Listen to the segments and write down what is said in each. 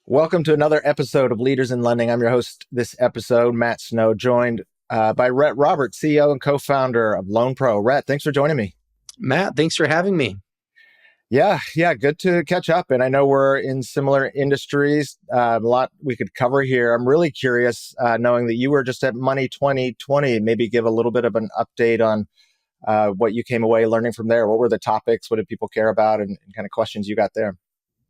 Welcome to another episode of Leaders in Lending. I'm your host this episode, Matt Snow, joined by Rhett Roberts, CEO and co-founder of LoanPro. Rhett, thanks for joining me. Matt, thanks for having me. Yeah, good to catch up. And I know we're in similar industries. A lot we could cover here. I'm really curious, knowing that you were just at Money 2020, maybe give a little bit of an update on what you came away learning from there. What were the topics? What did people care about? And kind of questions you got there?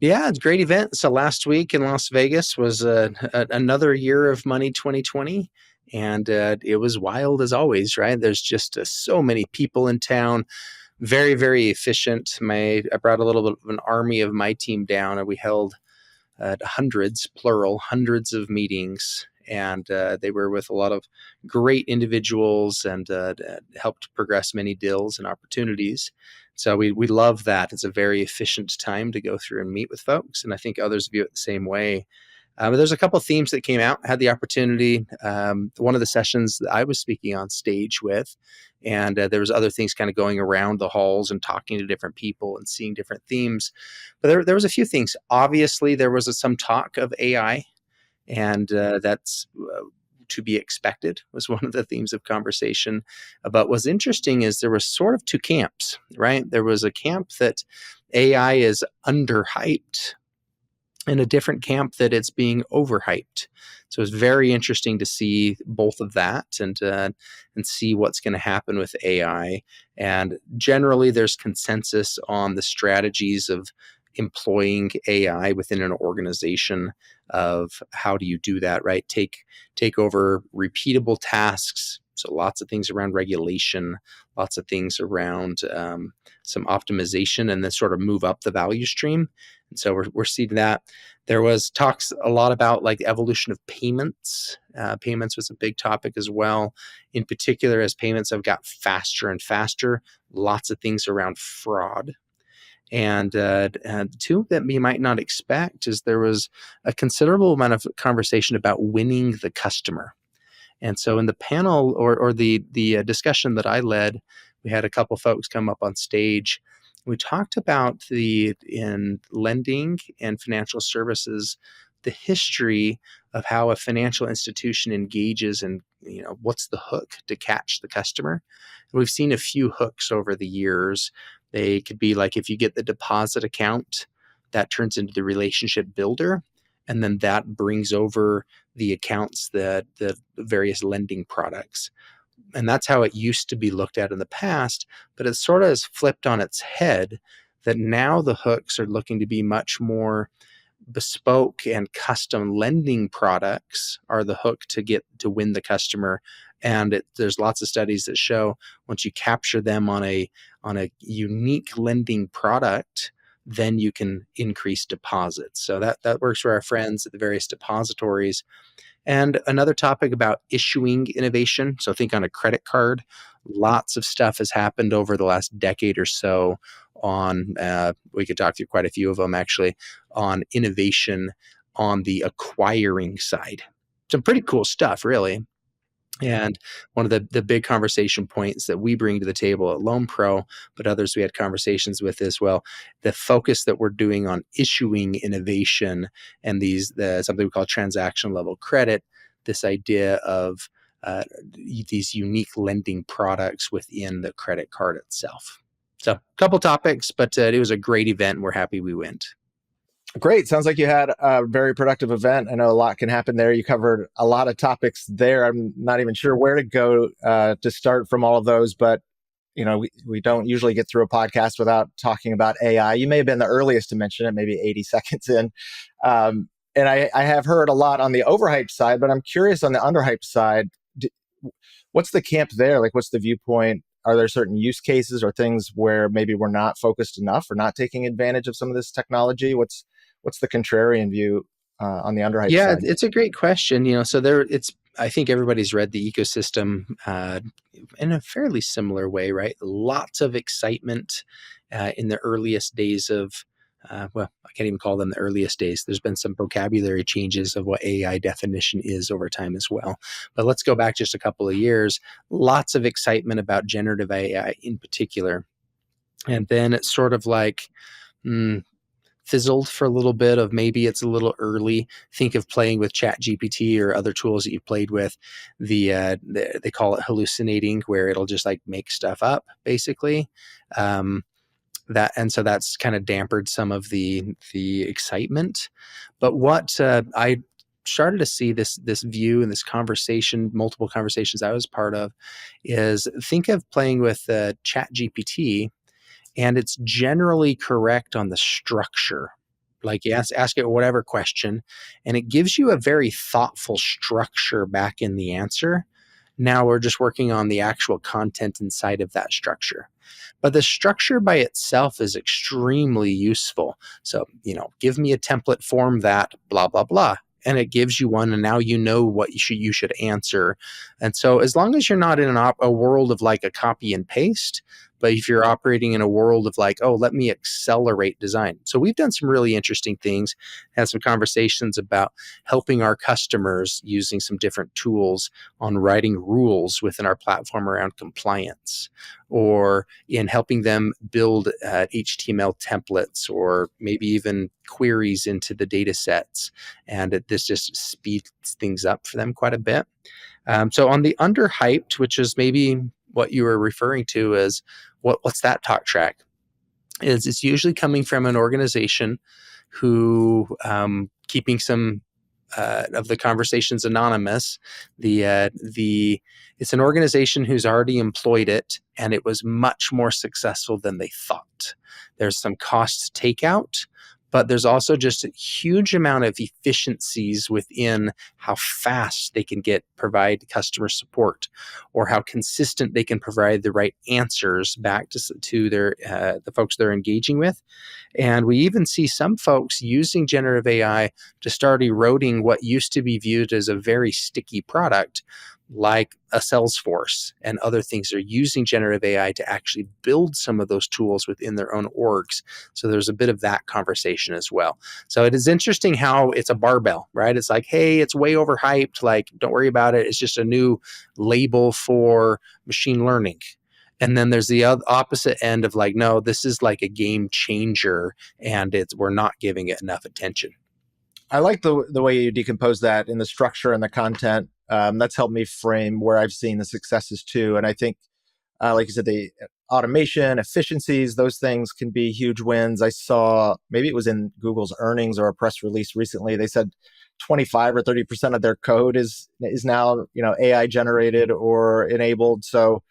Yeah, it's a great event. So last week in Las Vegas was another year of Money 2020. And it was wild as always, right? There's just so many people in town. Very, very efficient. I brought a little bit of an army of my team down, and we held hundreds, plural, hundreds of meetings. And they were with a lot of great individuals and helped progress many deals and opportunities. So we love that. It's a very efficient time to go through and meet with folks. And I think others view it the same way. But there's a couple of themes that came out. I had the opportunity, one of the sessions that I was speaking on stage with, and there was other things kind of going around the halls and talking to different people and seeing different themes. But there was a few things. Obviously, there was some talk of AI, and that's to be expected, was one of the themes of conversation. But what's interesting is there was sort of two camps, right? There was a camp that AI is underhyped, and a different camp that it's being overhyped. So it's very interesting to see both of that and see what's going to happen with AI. And generally, there's consensus on the strategies of employing AI within an organization. Of how do you do that, right? Take over repeatable tasks. So lots of things around regulation, lots of things around some optimization, and then sort of move up the value stream. And so we're seeing that. There was talks a lot about like the evolution of payments. Payments was a big topic as well. In particular, as payments have got faster and faster, lots of things around fraud. And two that you might not expect is there was a considerable amount of conversation about winning the customer. And so in the panel or the discussion that I led, we had a couple folks come up on stage. We talked about in lending and financial services, the history of how a financial institution engages and what's the hook to catch the customer. And we've seen a few hooks over the years. They could be like if you get the deposit account, that turns into the relationship builder. And then that brings over the accounts, the various lending products. And that's how it used to be looked at in the past. But it sort of has flipped on its head that now the hooks are looking to be much more bespoke, and custom lending products are the hook to win the customer. And there's lots of studies that show once you capture them on a unique lending product, then you can increase deposits. So that works for our friends at the various depositories. And another topic about issuing innovation. So think on a credit card. Lots of stuff has happened over the last decade or so on, we could talk through quite a few of them actually, on innovation on the acquiring side. Some pretty cool stuff, really. And one of the big conversation points that we bring to the table at LoanPro, but others we had conversations with as well, the focus that we're doing on issuing innovation and something we call transaction level credit, this idea of these unique lending products within the credit card itself. So a couple topics, but it was a great event, and we're happy we went. Great. Sounds like you had a very productive event. I know a lot can happen there. You covered a lot of topics there. I'm not even sure where to go to start from all of those, but we don't usually get through a podcast without talking about AI. You may have been the earliest to mention it, maybe 80 seconds in. And I have heard a lot on the overhyped side, but I'm curious on the underhyped side. What's the camp there? Like, what's the viewpoint? Are there certain use cases or things where maybe we're not focused enough or not taking advantage of some of this technology? What's the contrarian view on the underhyped side? Yeah, it's a great question. I think everybody's read the ecosystem in a fairly similar way, right? Lots of excitement in the earliest days of, I can't even call them the earliest days. There's been some vocabulary changes of what AI definition is over time as well. But let's go back just a couple of years. Lots of excitement about generative AI in particular. And then it's sort of like, fizzled for a little bit, of maybe it's a little early, think of playing with Chat GPT or other tools that you've played with. They call it hallucinating, where it'll just like make stuff up basically. So that's kind of dampened some of the excitement. But what I started to see this view and this conversation, multiple conversations I was part of, is think of playing with Chat GPT, and it's generally correct on the structure. Like you ask it whatever question, and it gives you a very thoughtful structure back in the answer. Now we're just working on the actual content inside of that structure. But the structure by itself is extremely useful. So, give me a template form that blah, blah, blah. And it gives you one, and now you know what you should answer. And so, as long as you're not in a world of like a copy and paste, but if you're operating in a world of like, oh, let me accelerate design. So we've done some really interesting things, had some conversations about helping our customers using some different tools on writing rules within our platform around compliance, or in helping them build HTML templates, or maybe even queries into the data sets. And this just speeds things up for them quite a bit. So on the underhyped, which is maybe what you were referring to as what's that talk track, is it's usually coming from an organization who, keeping some of the conversations anonymous, it's an organization who's already employed it, and it was much more successful than they thought. There's some cost takeout, but there's also just a huge amount of efficiencies within how fast they can provide customer support, or how consistent they can provide the right answers back to their the folks they're engaging with. And we even see some folks using generative AI to start eroding what used to be viewed as a very sticky product, like a Salesforce and other things. Are using generative AI to actually build some of those tools within their own orgs. So there's a bit of that conversation as well. So it is interesting how it's a barbell, right? It's like, hey, it's way overhyped. Like, don't worry about it. It's just a new label for machine learning. And then there's the opposite end of like, no, this is like a game changer, and we're not giving it enough attention. I like the way you decompose that in the structure and the content. That's helped me frame where I've seen the successes too. And I think, like you said, the automation, efficiencies, those things can be huge wins. I saw, maybe it was in Google's earnings or a press release recently, they said 25 or 30% of their code is now, AI generated or enabled. So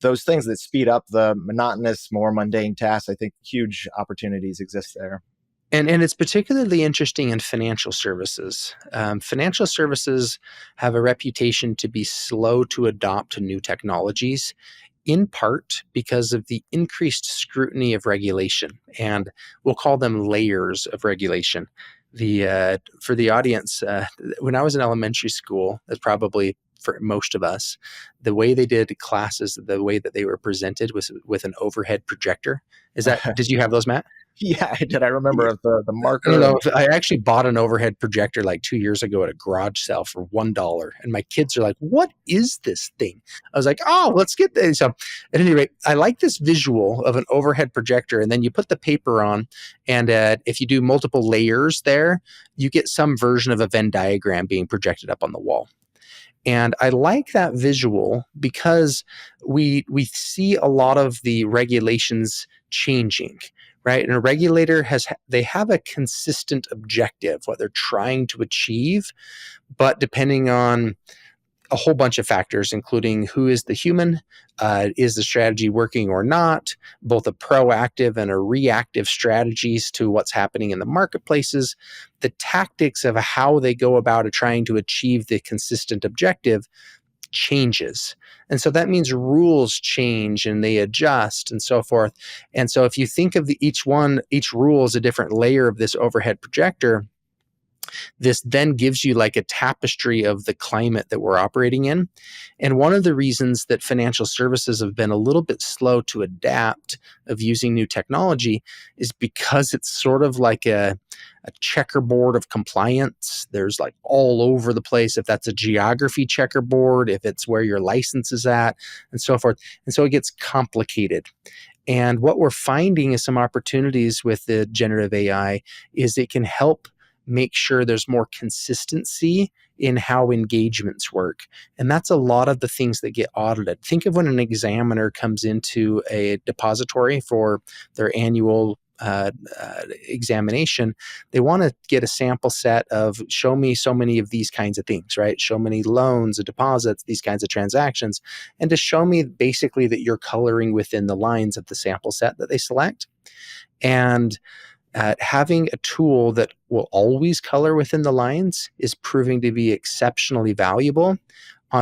those things that speed up the monotonous, more mundane tasks, I think huge opportunities exist there. And it's particularly interesting in financial services. Financial services have a reputation to be slow to adopt new technologies, in part because of the increased scrutiny of regulation, and we'll call them layers of regulation. For the audience, when I was in elementary school, that's probably for most of us, the way they did classes, the way that they were presented was with an overhead projector. Did you have those, Matt? Yeah, I did. I remember the marker. I don't know. I actually bought an overhead projector like 2 years ago at a garage sale for $1. And my kids are like, what is this thing? I was like, oh, let's get this. So at any rate, I like this visual of an overhead projector. And then you put the paper on. And if you do multiple layers there, you get some version of a Venn diagram being projected up on the wall. And I like that visual because we see a lot of the regulations changing, right? And a regulator they have a consistent objective, what they're trying to achieve, but depending on a whole bunch of factors, including who is the human, is the strategy working or not, both a proactive and a reactive strategies to what's happening in the marketplaces, the tactics of how they go about trying to achieve the consistent objective changes. And so that means rules change and they adjust and so forth. And so if you think of each rule is a different layer of this overhead projector, this then gives you like a tapestry of the climate that we're operating in. And one of the reasons that financial services have been a little bit slow to adapt of using new technology is because it's sort of like a checkerboard of compliance. There's like all over the place, if that's a geography checkerboard, if it's where your license is at, and so forth. And so it gets complicated. And what we're finding is some opportunities with the generative AI is it can help make sure there's more consistency in how engagements work. And that's a lot of the things that get audited. Think of when an examiner comes into a depository for their annual examination. They want to get a sample set of show me so many of these kinds of things, right? Show many loans, deposits, these kinds of transactions, and to show me basically that you're coloring within the lines of the sample set that they select. And having a tool that will always color within the lines is proving to be exceptionally valuable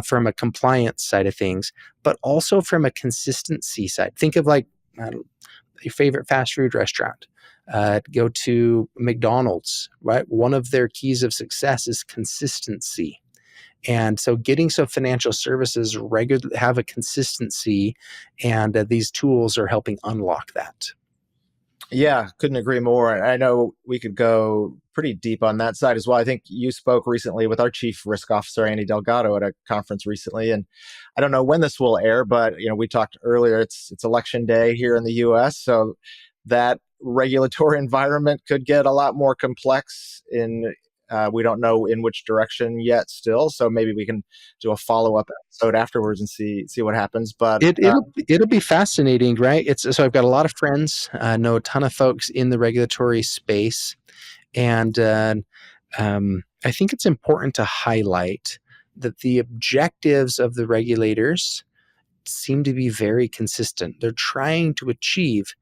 from a compliance side of things, but also from a consistency side. Think of like your favorite fast food restaurant. Go to McDonald's, right? One of their keys of success is consistency. And so getting some financial services have a consistency, and these tools are helping unlock that. Yeah, couldn't agree more. I know we could go pretty deep on that side as well. I think you spoke recently with our chief risk officer, Andy Delgado, at a conference recently. And I don't know when this will air, but we talked earlier, it's election day here in the US. So that regulatory environment could get a lot more complex we don't know in which direction yet still. So maybe we can do a follow-up episode afterwards and see what happens. But it'll be fascinating, right? So I've got a lot of friends, know a ton of folks in the regulatory space, and I think it's important to highlight that the objectives of the regulators seem to be very consistent. They're trying to achieve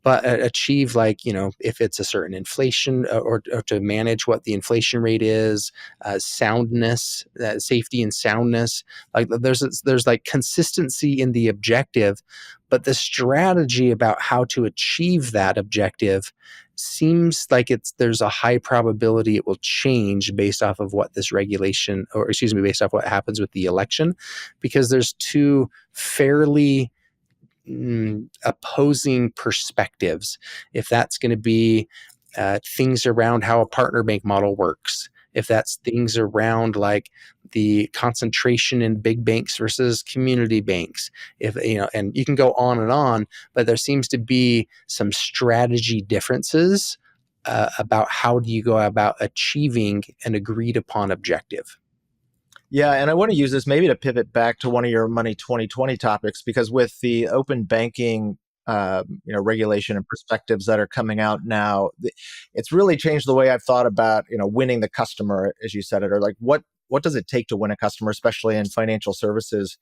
like, if it's a certain inflation or to manage what the inflation rate is, soundness, safety and soundness. Like there's like consistency in the objective, but the strategy about how to achieve that objective seems like there's a high probability it will change based off of what this regulation, or excuse me, based off what happens with the election, because there's two fairly opposing perspectives. If that's going to be things around how a partner bank model works, if that's things around like the concentration in big banks versus community banks, and you can go on, but there seems to be some strategy differences about how do you go about achieving an agreed upon objective. Yeah, and I want to use this maybe to pivot back to one of your Money 2020 topics, because with the open banking regulation and perspectives that are coming out now, it's really changed the way I've thought about winning the customer, as you said it, or like what does it take to win a customer, especially in financial services.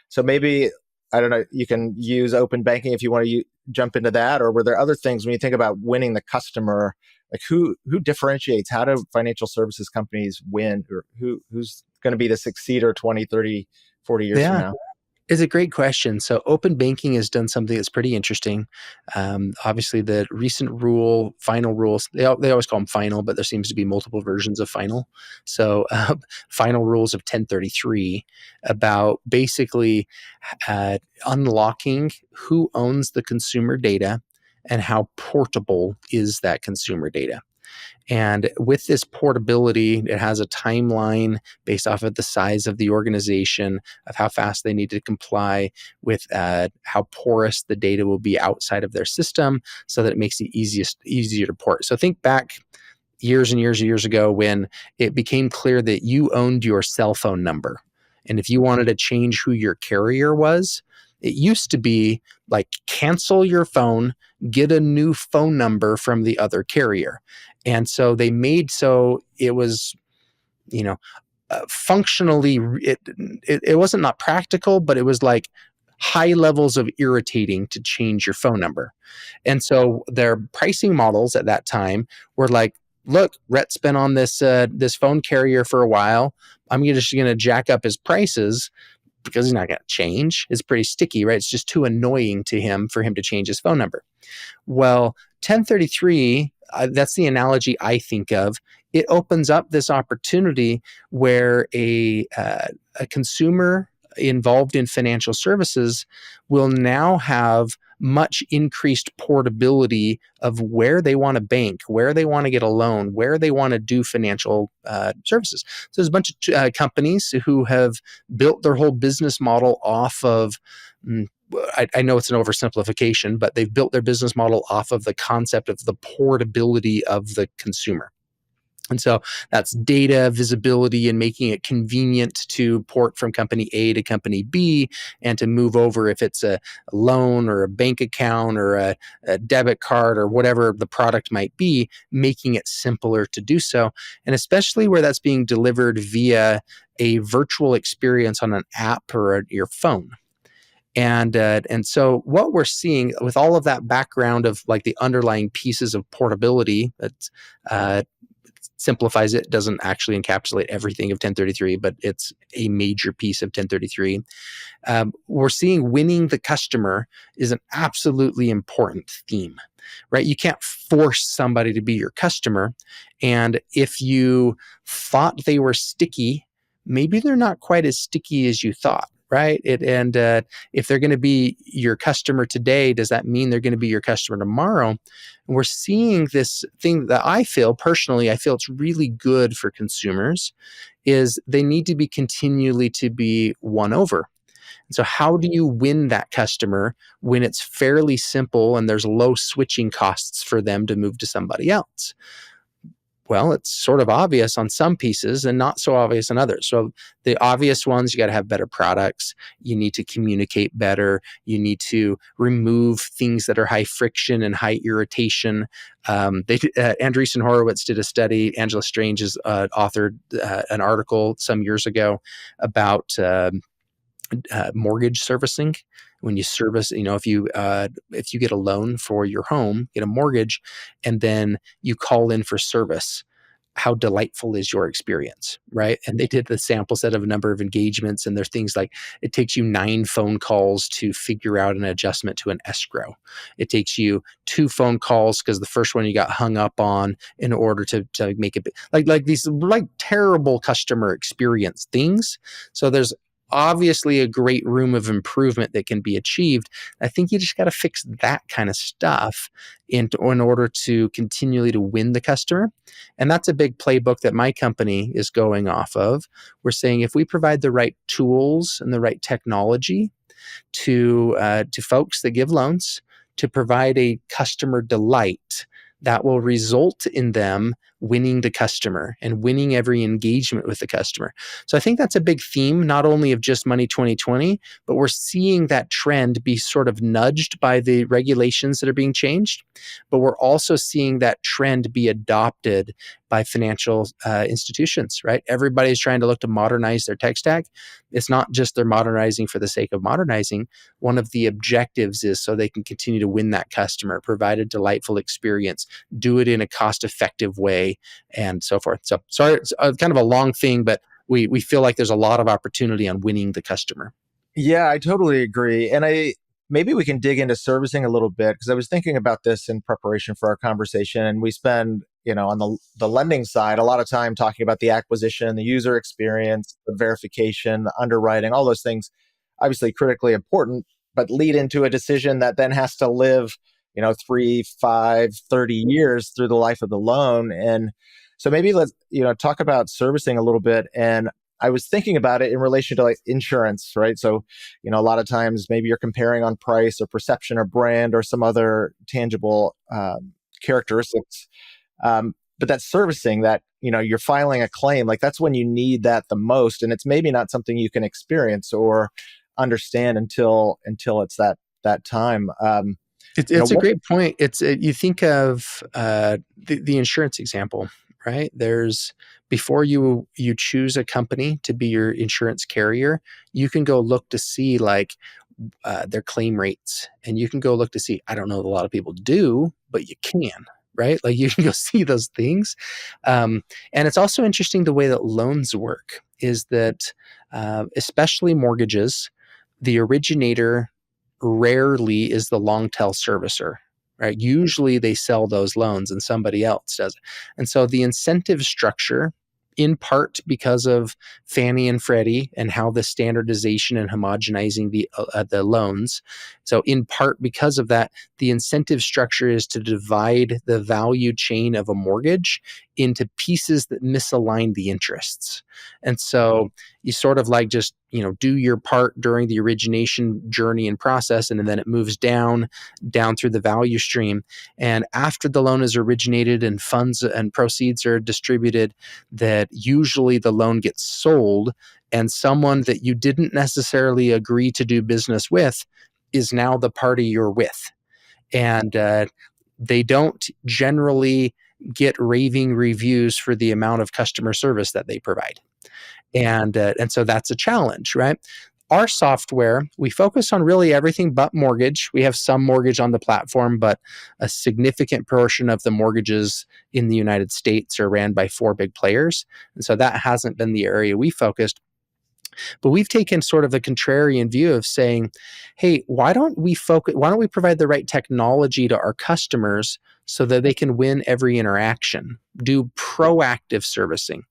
So maybe, I don't know, you can use open banking if you want to jump into that, or were there other things when you think about winning the customer, like who differentiates? How do financial services companies win, or who's going to be the succeeder 20, 30, 40 years from now? It's a great question. So open banking has done something that's pretty interesting. Obviously, the recent final rules, they always call them final, but there seems to be multiple versions of final. So final rules of 1033 about basically unlocking who owns the consumer data and how portable is that consumer data. And with this portability, it has a timeline based off of the size of the organization, of how fast they need to comply with how porous the data will be outside of their system, so that it makes it easier to port. So think back years and years ago when it became clear that you owned your cell phone number. And if you wanted to change who your carrier was, it used to be like cancel your phone, get a new phone number from the other carrier. And so they made so it was, functionally, it wasn't not practical, but it was like high levels of irritating to change your phone number. And so their pricing models at that time were like, look, Rhett's been on this phone carrier for a while. I'm just going to jack up his prices because he's not going to change. It's pretty sticky, right? It's just too annoying to him for him to change his phone number. Well, 1033, that's the analogy I think of. It opens up this opportunity where a consumer involved in financial services will now have much increased portability of where they want to bank, where they want to get a loan, where they want to do financial services. So there's a bunch of companies who have built their whole business model off of I know it's an oversimplification, but they've built their business model off of the concept of the portability of the consumer. And so that's data visibility and making it convenient to port from company A to company B and to move over if it's a loan or a bank account or a debit card or whatever the product might be, making it simpler to do so. And especially where that's being delivered via a virtual experience on an app or your phone. And so what we're seeing with all of that background of like the underlying pieces of portability that simplifies it, doesn't actually encapsulate everything of 1033, but it's a major piece of 1033. We're seeing winning the customer is an absolutely important theme, right? You can't force somebody to be your customer. And if you thought they were sticky, maybe they're not quite as sticky as you thought. Right. If they're going to be your customer today, does that mean they're going to be your customer tomorrow? And we're seeing this thing that I feel it's really good for consumers is they need to be continually to be won over. And so how do you win that customer when it's fairly simple and there's low switching costs for them to move to somebody else? Well, it's sort of obvious on some pieces and not so obvious on others. So the obvious ones, you got to have better products. You need to communicate better. You need to remove things that are high friction and high irritation. Andreessen Horowitz did a study. Angela Strange has authored an article some years ago about mortgage servicing. When you service, if you get a loan for your home, get a mortgage, and then you call in for service, how delightful is your experience, right? And they did the sample set of a number of engagements, and there's things like it takes you 9 phone calls to figure out an adjustment to an escrow. It takes you 2 phone calls because the first one you got hung up on in order to make it like these like terrible customer experience things. So there's obviously a great room of improvement that can be achieved. I think you just got to fix that kind of stuff in order to continually to win the customer. And that's a big playbook that my company is going off of. We're saying if we provide the right tools and the right technology to folks that give loans to provide a customer delight, that will result in them winning the customer and winning every engagement with the customer. So I think that's a big theme, not only of just Money 2020, but we're seeing that trend be sort of nudged by the regulations that are being changed. But we're also seeing that trend be adopted by financial institutions, right? Everybody's trying to look to modernize their tech stack. It's not just they're modernizing for the sake of modernizing. One of the objectives is so they can continue to win that customer, provide a delightful experience, do it in a cost-effective way, and so forth. So sorry, it's kind of a long thing, but we feel like there's a lot of opportunity on winning the customer. Yeah, I totally agree. And maybe we can dig into servicing a little bit because I was thinking about this in preparation for our conversation. And we spend, on the lending side, a lot of time talking about the acquisition, the user experience, the verification, the underwriting, all those things, obviously critically important, but lead into a decision that then has to live, 3, 5, 30 years through the life of the loan. And so maybe let's, talk about servicing a little bit. And I was thinking about it in relation to like insurance, right? So, a lot of times maybe you're comparing on price or perception or brand or some other tangible characteristics. But that's servicing that, you're filing a claim, like that's when you need that the most. And it's maybe not something you can experience or understand until it's that time. It's a great point. You think of the insurance example, right? There's before you choose a company to be your insurance carrier, you can go look to see like their claim rates, and you can go look to see. I don't know if a lot of people do, but you can, right? Like you can go see those things. And it's also interesting the way that loans work is that, especially mortgages, the originator rarely is the long tail servicer, right? Usually they sell those loans and somebody else does it. And so the incentive structure, in part because of Fannie and Freddie and how the standardization and homogenizing the loans. So in part because of that, the incentive structure is to divide the value chain of a mortgage into pieces that misalign the interests. And so you sort of like just do your part during the origination journey and process, and then it moves down through the value stream. And after the loan is originated and funds and proceeds are distributed, that usually the loan gets sold, and someone that you didn't necessarily agree to do business with is now the party you're with. And they don't generally get raving reviews for the amount of customer service that they provide. And so that's a challenge, right? Our software, we focus on really everything but mortgage. We have some mortgage on the platform, but a significant portion of the mortgages in the United States are ran by 4 big players. And so that hasn't been the area we focused. But we've taken sort of the contrarian view of saying, hey, why don't we provide the right technology to our customers so that they can win every interaction, do proactive servicing.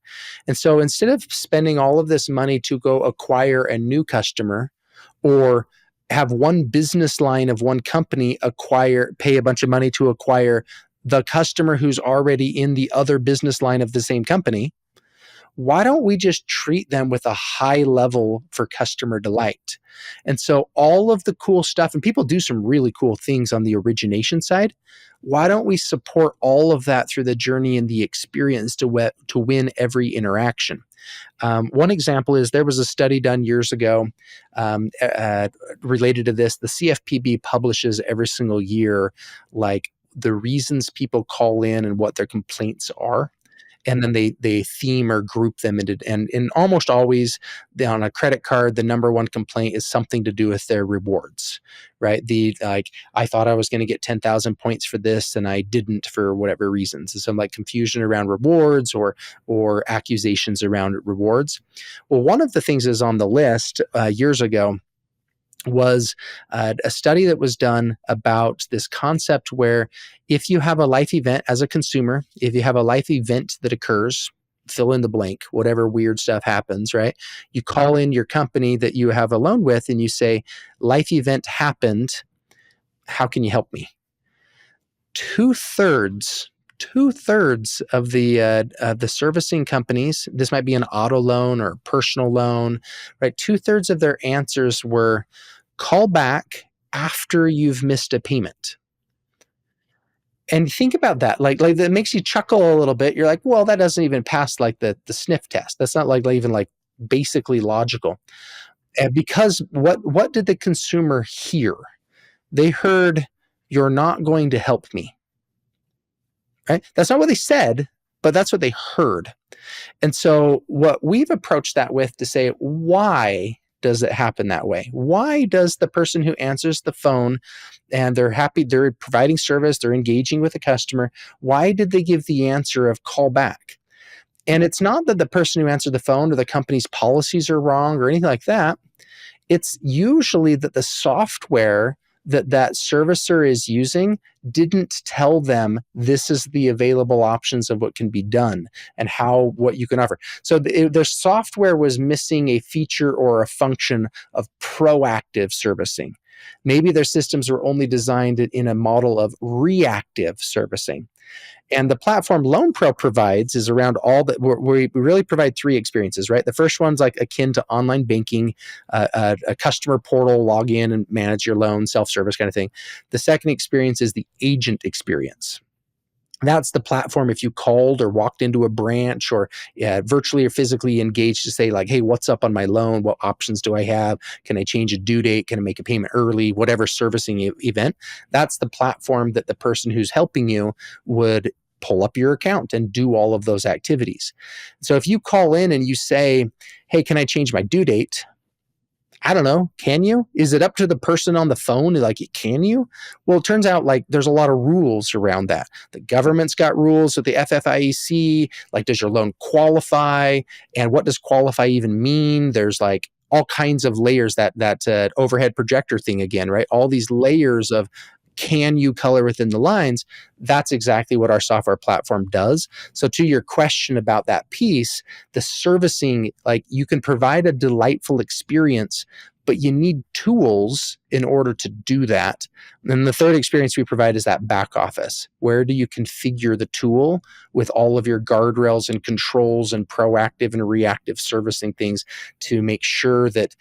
And so instead of spending all of this money to go acquire a new customer, or have one business line of one company pay a bunch of money to acquire the customer who's already in the other business line of the same company, why don't we just treat them with a high level for customer delight? And so all of the cool stuff, and people do some really cool things on the origination side, why don't we support all of that through the journey and the experience to win every interaction? One example is there was a study done years ago related to this. The CFPB publishes every single year, like the reasons people call in and what their complaints are. And then they theme or group them into, and almost always on a credit card, the number one complaint is something to do with their rewards, right? I thought I was going to get 10,000 points for this and I didn't for whatever reasons. So some like confusion around rewards or accusations around rewards. Well, one of the things is on the list years ago was a study that was done about this concept where if you have a life event as a consumer, if you have a life event that occurs, fill in the blank, whatever weird stuff happens, right? You call in your company that you have a loan with and you say, life event happened. How can you help me? Two-thirds of the servicing companies, this might be an auto loan or personal loan, right? 2/3 of their answers were call back after you've missed a payment. And think about that, like that makes you chuckle a little bit. You're like, well, that doesn't even pass like the sniff test. That's not like even like basically logical. And because what did the consumer hear? They heard, you're not going to help me. Right? That's not what they said, but that's what they heard. And so what we've approached that with to say, why does it happen that way? Why does the person who answers the phone and they're happy, they're providing service, they're engaging with the customer, why did they give the answer of call back? And it's not that the person who answered the phone or the company's policies are wrong or anything like that. It's usually that the software that servicer is using didn't tell them this is the available options of what can be done and what you can offer. So the software was missing a feature or a function of proactive servicing. Maybe their systems were only designed in a model of reactive servicing. And the platform LoanPro provides is around all that. We really provide 3 experiences, right? The first one's like akin to online banking, a customer portal, log in and manage your loan, self-service kind of thing. The second experience is the agent experience. That's the platform if you called or walked into a branch or virtually or physically engaged to say like, hey, what's up on my loan? What options do I have? Can I change a due date? Can I make a payment early? Whatever servicing event. That's the platform that the person who's helping you would pull up your account and do all of those activities. So if you call in and you say, hey, can I change my due date? I don't know. Can you? Is it up to the person on the phone? Like, can you? Well, it turns out like there's a lot of rules around that. The government's got rules with the FFIEC. Like, does your loan qualify? And what does qualify even mean? There's like all kinds of layers, that overhead projector thing again, right? All these layers of can you color within the lines? That's exactly what our software platform does. So to your question about that piece, the servicing, like you can provide a delightful experience, but you need tools in order to do that. And the third experience we provide is that back office. Where do you configure the tool with all of your guardrails and controls and proactive and reactive servicing things to make sure that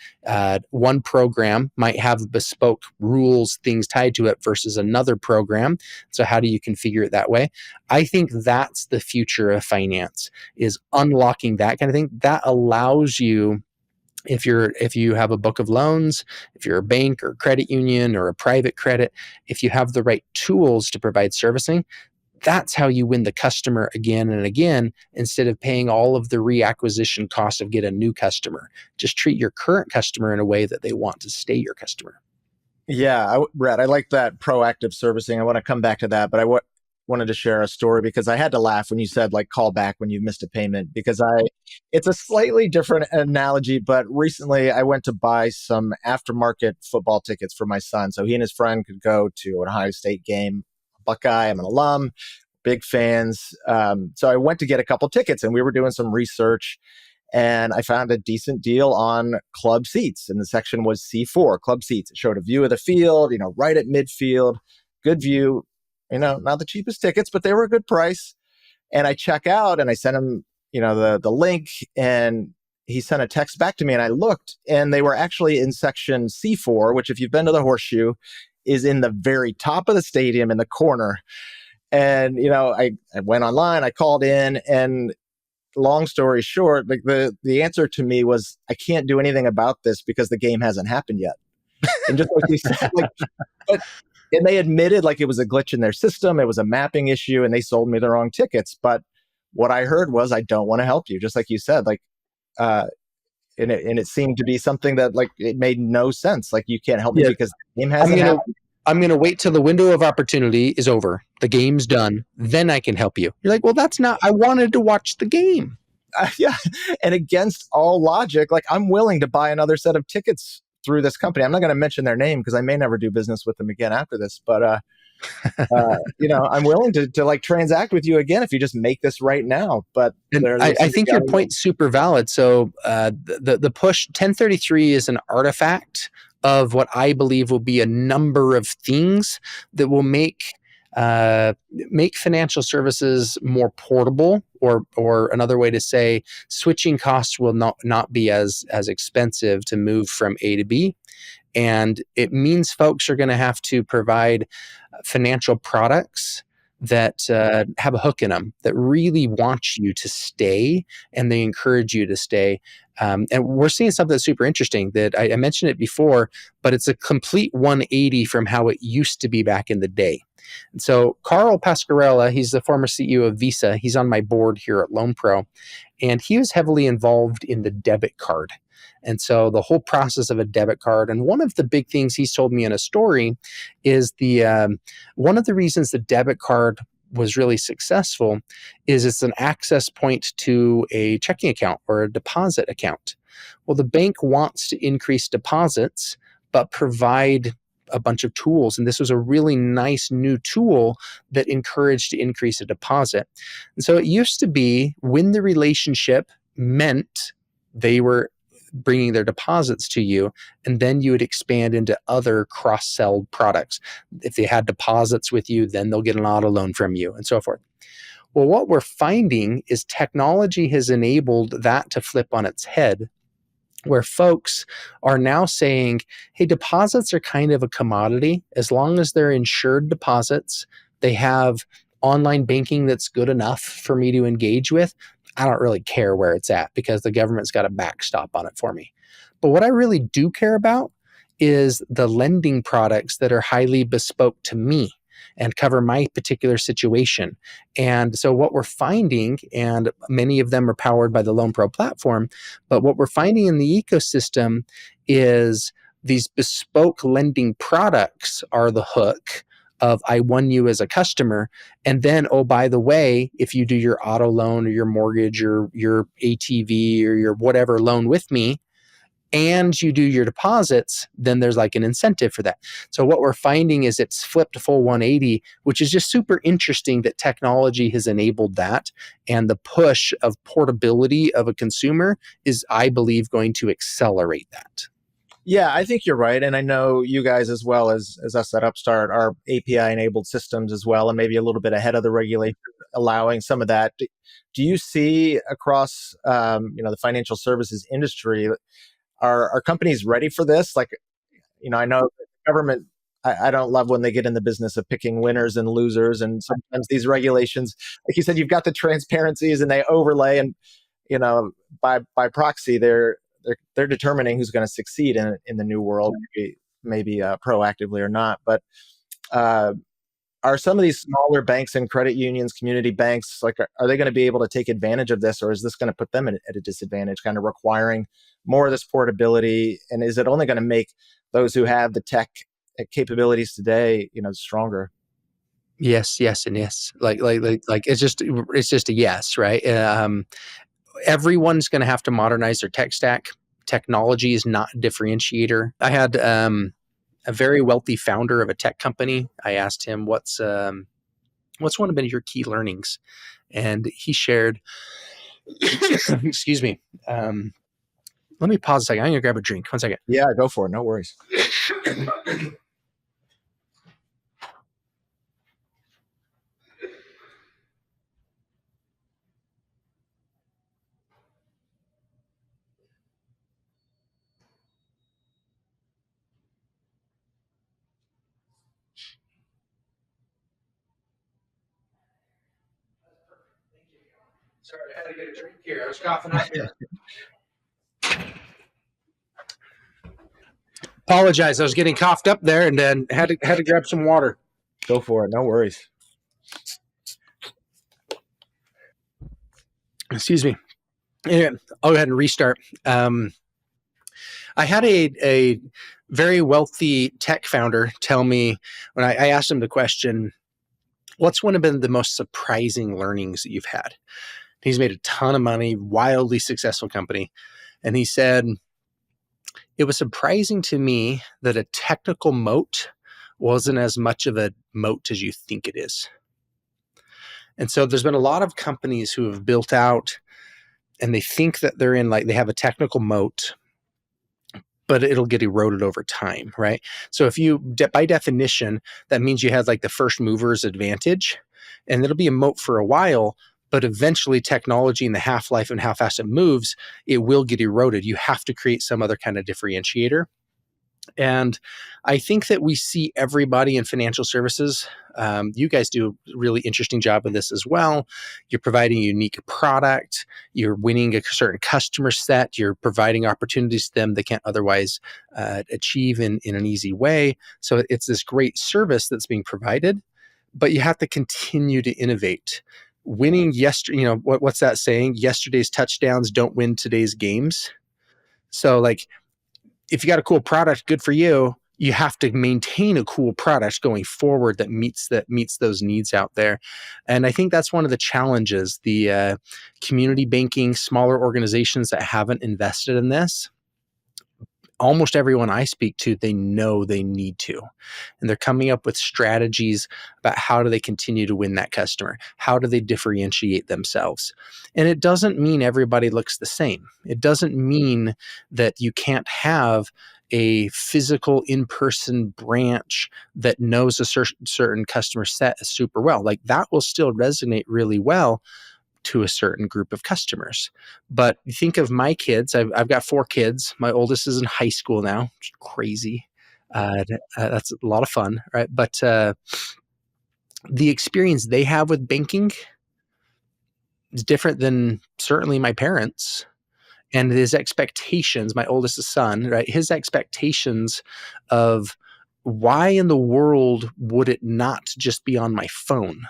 one program might have bespoke rules, things tied to it versus another program. So how do you configure it that way? I think that's the future of finance, is unlocking that kind of thing. That allows you, if you have a book of loans, if you're a bank or credit union or a private credit, if you have the right tools to provide servicing, that's how you win the customer again and again, instead of paying all of the reacquisition cost of get a new customer. Just treat your current customer in a way that they want to stay your customer. Yeah, Rhett, I like that proactive servicing. I want to come back to that, but wanted to share a story because I had to laugh when you said like call back when you missed a payment, because it's a slightly different analogy, but recently I went to buy some aftermarket football tickets for my son so he and his friend could go to an Ohio State game. Buckeye, I'm an alum, big fans. So I went to get a couple tickets and we were doing some research and I found a decent deal on club seats. And the section was C4, club seats. It showed a view of the field, right at midfield, good view, not the cheapest tickets, but they were a good price. And I check out and I sent him, the link, and he sent a text back to me and I looked and they were actually in section C4, which if you've been to the Horseshoe is in the very top of the stadium in the corner. And, I went online, I called in, and long story short, like the answer to me was, I can't do anything about this because the game hasn't happened yet. And just like you said, and they admitted like it was a glitch in their system, it was a mapping issue, and they sold me the wrong tickets. But what I heard was, I don't want to help you, just like you said, and it seemed to be something that like it made no sense. Like, you can't help me because the game hasn't happened. I'm going to wait till the window of opportunity is over. The game's done. Then I can help you. You're like, well, that's not, I wanted to watch the game. Yeah. And against all logic, like, I'm willing to buy another set of tickets through this company. I'm not going to mention their name because I may never do business with them again after this. But, I'm willing to like transact with you again if you just make this right now. But I think your point's super valid. So the push 1033 is an artifact of what I believe will be a number of things that will make financial services more portable, or another way to say, switching costs will not be as expensive to move from A to B. And it means folks are going to have to provide financial products that have a hook in them, that really want you to stay, and they encourage you to stay. And we're seeing something that's super interesting that I mentioned it before, but it's a complete 180 from how it used to be back in the day. And so Carl Pascarella, he's the former CEO of Visa. He's on my board here at LoanPro, and he was heavily involved in the debit card. And so the whole process of a debit card, and one of the big things he's told me in a story is one of the reasons the debit card was really successful is it's an access point to a checking account or a deposit account. Well, the bank wants to increase deposits, but provide a bunch of tools. And this was a really nice new tool that encouraged to increase a deposit. And so it used to be, when the relationship meant they were bringing their deposits to you, and then you would expand into other cross-sell products. If they had deposits with you, then they'll get an auto loan from you, and so forth. Well, what we're finding is technology has enabled that to flip on its head, where folks are now saying, hey, deposits are kind of a commodity. As long as they're insured deposits, they have online banking that's good enough for me to engage with, I don't really care where it's at because the government's got a backstop on it for me. But what I really do care about is the lending products that are highly bespoke to me and cover my particular situation. And so what we're finding, and many of them are powered by the LoanPro platform, but what we're finding in the ecosystem is these bespoke lending products are the hook of, I won you as a customer. And then, oh, by the way, if you do your auto loan or your mortgage or your ATV or your whatever loan with me, and you do your deposits, then there's like an incentive for that. So what we're finding is it's flipped a full 180, which is just super interesting that technology has enabled that. And the push of portability of a consumer is, I believe, going to accelerate that. Yeah, I think you're right, and I know you guys as well as us at Upstart are API enabled systems as well, and maybe a little bit ahead of the regulation, allowing some of that. Do you see across the financial services industry, are companies ready for this? Like, I know the government. I don't love when they get in the business of picking winners and losers, and sometimes these regulations, like you said, you've got the transparencies and they overlay, and you know, by proxy, they're determining who's going to succeed in the new world, maybe proactively or not. But uh, are some of these smaller banks and credit unions, community banks, like are they going to be able to take advantage of this, or is this going to put them at a disadvantage, kind of requiring more of this portability? And is it only going to make those who have the tech capabilities today, stronger? Yes, yes, and yes. Like it's just a yes, right? Everyone's going to have to modernize their tech stack. Technology is not a differentiator. I had a very wealthy founder of a tech company. I asked him what's one of your key learnings, and he shared. Excuse me. Let me pause a second. I'm gonna grab a drink. 1 second. Yeah, go for it. No worries. Sorry, I had to get a drink here. I was coughing up here. Apologize. I was getting coughed up there, and then had to grab some water. Go for it. No worries. Excuse me. Yeah, I'll go ahead and restart. I had a very wealthy tech founder tell me when I asked him the question, what's one of the most surprising learnings that you've had? He's made a ton of money, wildly successful company. And he said, it was surprising to me that a technical moat wasn't as much of a moat as you think it is. And so there's been a lot of companies who have built out and they think that they're in, like, they have a technical moat, but it'll get eroded over time, right? So if you, by definition, that means you have like the first mover's advantage, and it'll be a moat for a while, but eventually technology and the half-life and how fast it moves, it will get eroded. You have to create some other kind of differentiator. And I think that we see everybody in financial services. You guys do a really interesting job of this as well. You're providing a unique product. You're winning a certain customer set. You're providing opportunities to them they can't otherwise achieve in an easy way. So it's this great service that's being provided, but you have to continue to innovate. Winning yesterday, what's that saying? Yesterday's touchdowns don't win today's games. So like, if you got a cool product, good for you. You have to maintain a cool product going forward that meets those needs out there. And I think that's one of the challenges. The community banking, smaller organizations that haven't invested in this, almost everyone I speak to, they know they need to. And they're coming up with strategies about how do they continue to win that customer? How do they differentiate themselves? And it doesn't mean everybody looks the same. It doesn't mean that you can't have a physical in-person branch that knows a certain customer set super well. Like, that will still resonate really well to a certain group of customers. But you think of my kids. I've got 4 kids. My oldest is in high school now, which is crazy. That's a lot of fun, right? But the experience they have with banking is different than certainly my parents. And his expectations, my oldest son, right? His expectations of why in the world would it not just be on my phone?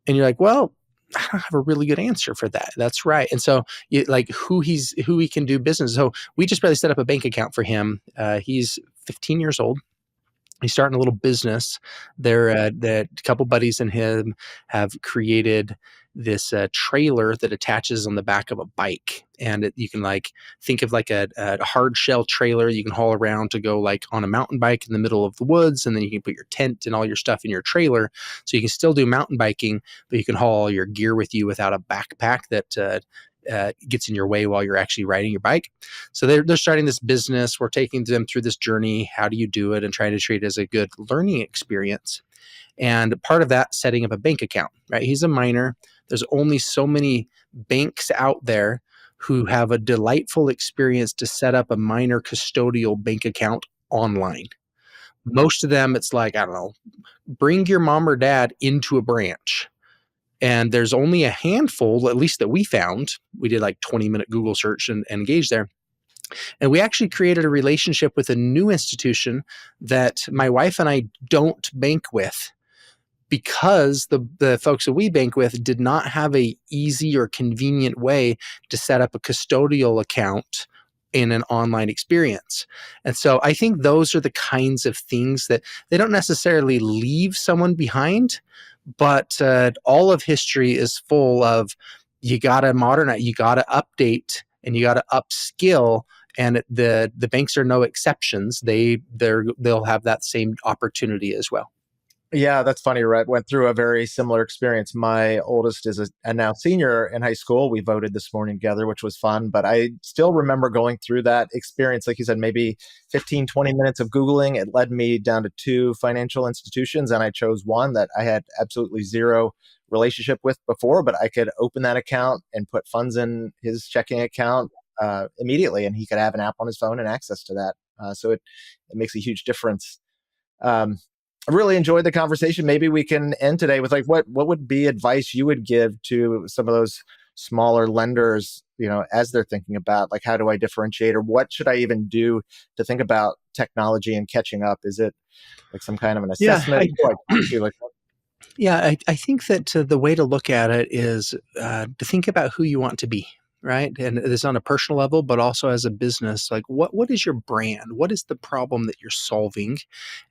And you're like, well, I don't have a really good answer for that. That's right. And so, like, who he can do business. So we just barely set up a bank account for him. He's 15 years old. He's starting a little business. The couple buddies and him have created this trailer that attaches on the back of a bike, and you can like think of like a hard shell trailer you can haul around to go like on a mountain bike in the middle of the woods, and then you can put your tent and all your stuff in your trailer, so you can still do mountain biking, but you can haul all your gear with you without a backpack that gets in your way while you're actually riding your bike. So they're starting this business. We're taking them through this journey. How do you do it? And trying to treat it as a good learning experience. And part of that, setting up a bank account, right? He's a minor. There's only so many banks out there who have a delightful experience to set up a minor custodial bank account online. Most of them, it's like, I don't know, bring your mom or dad into a branch. And there's only a handful, at least that we found. We did like 20-minute Google search and engaged there. And we actually created a relationship with a new institution that my wife and I don't bank with, because the folks that we bank with did not have a easy or convenient way to set up a custodial account in an online experience. And so I think those are the kinds of things that they don't necessarily leave someone behind, but all of history is full of, you got to modernize, you got to update, and you got to upskill. And the banks are no exceptions. They'll have that same opportunity as well. Yeah, that's funny. Rhett went through a very similar experience. My oldest is a now senior in high school. We voted this morning together, which was fun. But I still remember going through that experience. Like you said, maybe 15, 20 minutes of Googling. It led me down to two financial institutions. And I chose one that I had absolutely zero relationship with before, but I could open that account and put funds in his checking account immediately. And he could have an app on his phone and access to that. So it makes a huge difference. I really enjoyed the conversation. Maybe we can end today with like what would be advice you would give to some of those smaller lenders, as they're thinking about like, how do I differentiate, or what should I even do to think about technology and catching up? Is it like some kind of an assessment? I think that the way to look at it is to think about who you want to be, right? And it's on a personal level, but also as a business. Like, what is your brand? What is the problem that you're solving?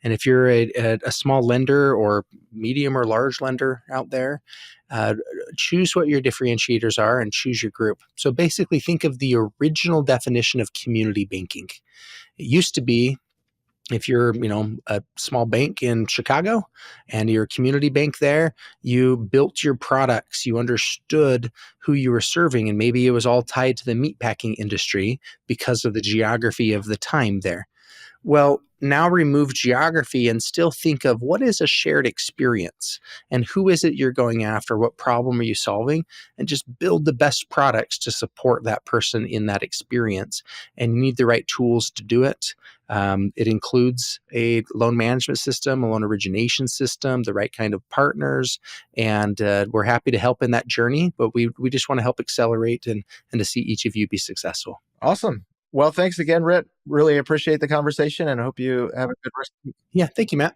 And if you're a small lender or medium or large lender out there, choose what your differentiators are and choose your group. So basically, think of the original definition of community banking. It used to be, if you're, a small bank in Chicago and you're a community bank there, you built your products, you understood who you were serving, and maybe it was all tied to the meatpacking industry because of the geography of the time there. Well, now remove geography and still think of what is a shared experience and who is it you're going after? What problem are you solving? And just build the best products to support that person in that experience. And you need the right tools to do it. It includes a loan management system, a loan origination system, the right kind of partners. And we're happy to help in that journey, but we just want to help accelerate and to see each of you be successful. Awesome. Well, thanks again, Rhett. Really appreciate the conversation and hope you have a good rest of the week. Yeah, thank you, Matt.